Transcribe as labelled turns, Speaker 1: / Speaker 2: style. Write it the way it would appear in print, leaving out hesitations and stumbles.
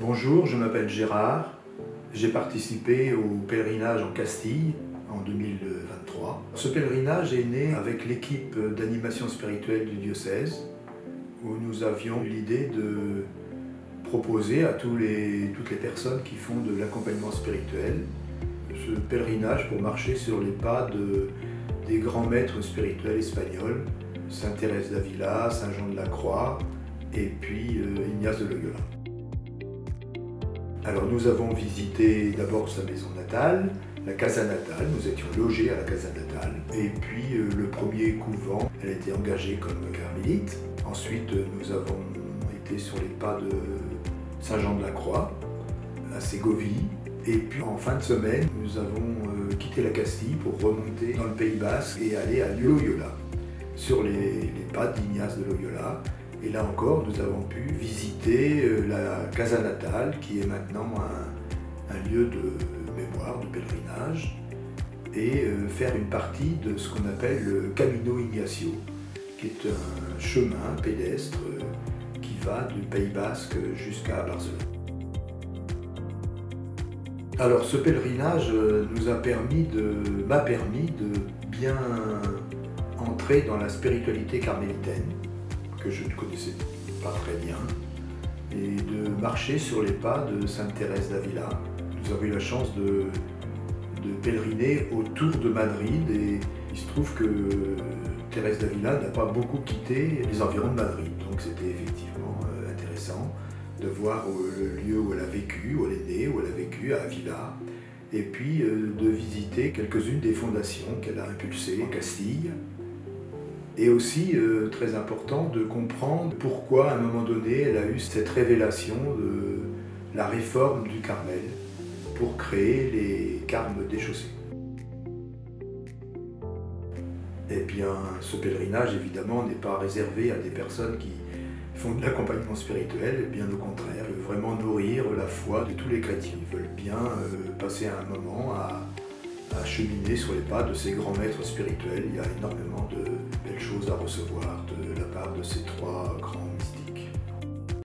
Speaker 1: Bonjour, je m'appelle Gérard. J'ai participé au pèlerinage en Castille en 2023. Ce pèlerinage est né avec l'équipe d'animation spirituelle du diocèse, où nous avions l'idée de proposer à toutes les personnes qui font de l'accompagnement spirituel ce pèlerinage pour marcher sur les pas des grands maîtres spirituels espagnols, Sainte Thérèse d'Avila, Saint Jean de la Croix et puis Ignace de Loyola. Alors nous avons visité d'abord sa maison natale, la casa natale, nous étions logés à la casa natale, et puis le premier couvent, elle était engagée comme carmélite. Ensuite nous avons été sur les pas de Saint Jean de la Croix, à Ségovie, et puis en fin de semaine, nous avons quitté la Castille pour remonter dans le Pays Basque et aller à Loyola, sur les pas d'Ignace de Loyola. Et là encore, nous avons pu visiter la casa natale, qui est maintenant un lieu de mémoire, de pèlerinage, et faire une partie de ce qu'on appelle le Camino Ignacio, qui est un chemin pédestre qui va du Pays Basque jusqu'à Barcelone. Alors ce pèlerinage m'a permis de bien entrer dans la spiritualité carmélitaine, que je ne connaissais pas très bien, et de marcher sur les pas de Sainte Thérèse d'Avila. Nous avons eu la chance de pèleriner autour de Madrid, et il se trouve que Thérèse d'Avila n'a pas beaucoup quitté les environs de Madrid, donc c'était effectivement intéressant de voir le lieu où elle a vécu, où elle est née, où elle a vécu, à Avila, et puis de visiter quelques-unes des fondations qu'elle a impulsées en Castille. Et aussi, très important, de comprendre pourquoi, à un moment donné, elle a eu cette révélation de la réforme du Carmel pour créer les carmes déchaussés. Eh bien, ce pèlerinage, évidemment, n'est pas réservé à des personnes qui font de l'accompagnement spirituel, bien au contraire, il veut vraiment nourrir la foi de tous les chrétiens. Ils veulent bien passer un moment à cheminer sur les pas de ces grands maîtres spirituels. Il y a énormément de belles choses à recevoir de la part de ces trois grands